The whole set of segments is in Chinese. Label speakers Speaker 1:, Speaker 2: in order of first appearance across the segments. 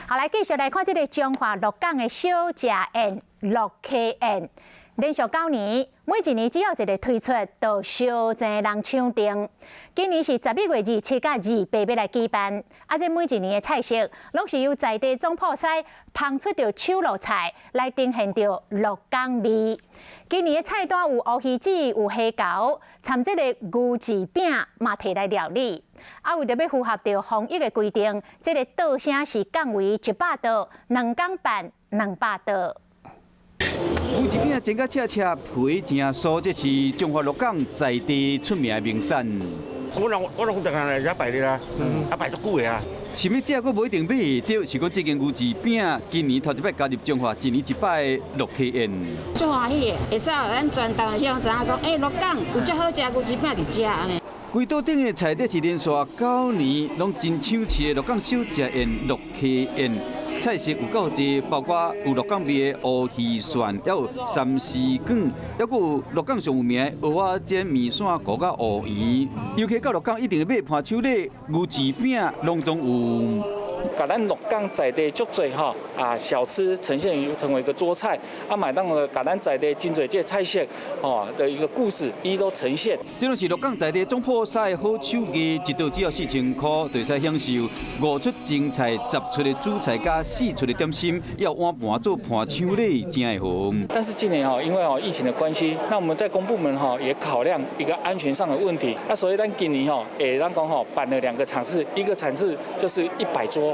Speaker 1: 好，来继续来看这个中华鹿港的小食宴鹿溪宴，连续9年，每一年只要一个推出，都烧钱人抢订。今年是11月27到28要来举办，这每一年的菜色，拢是由在地总铺师烹出着手路菜来呈现着鹿港味。今年的菜单有乌鱼子、有虾饺，参这个牛舌饼嘛摕来料理。为着要符合着防疫的规定，这个刀声是降为100刀，2天办200刀。
Speaker 2: 牛舌饼煎甲赤赤，皮真酥，这是中华鹿港在地出名的名产。
Speaker 3: 我拢常常来遮摆的啦，摆足久的啊。
Speaker 2: 想要食，佫无一定买对，是讲这间牛舌饼今年头一摆加入中华一年一摆的鹿溪宴。
Speaker 4: 足欢喜的，会使咱全台湾乡知影讲，鹿港有遮好食牛舌饼伫遮安尼。
Speaker 2: 规桌顶的菜，这是连续9年拢真抢市的鹿港小食宴鹿溪宴。菜色有够多，包括有鹿港味的乌鱼蒜，还有三丝卷，还有鹿港上有名的蚵仔煎面线糊甲乌圆。尤其到鹿港一定要买盘手礼、牛舌饼，拢总有。
Speaker 5: 把咱鹿港在地足多小吃呈现于成为一个桌菜，买当个把咱在地真侪这菜色的一个故事，一一都呈现。
Speaker 2: 这拢是鹿港在地总铺师好手艺，一道只要4000块，就使享受5出精彩、10出的主菜加4出的点心，要碗盘做盘手礼，真会好。
Speaker 5: 但是今年因为疫情的关系，那我们在公部门也考量一个安全上的问题，那所以咱今年咱讲办了2个场次，一个场次就是100桌。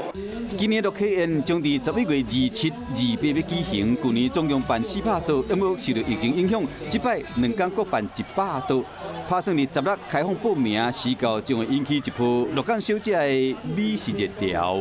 Speaker 2: 今年鹿溪宴将伫11月27、28要举行，去年总共办400桌，因为受到疫情影响，这摆2天各办100桌。打算伫16开放报名，时到将会引起一波鹿港小姐的美食热潮。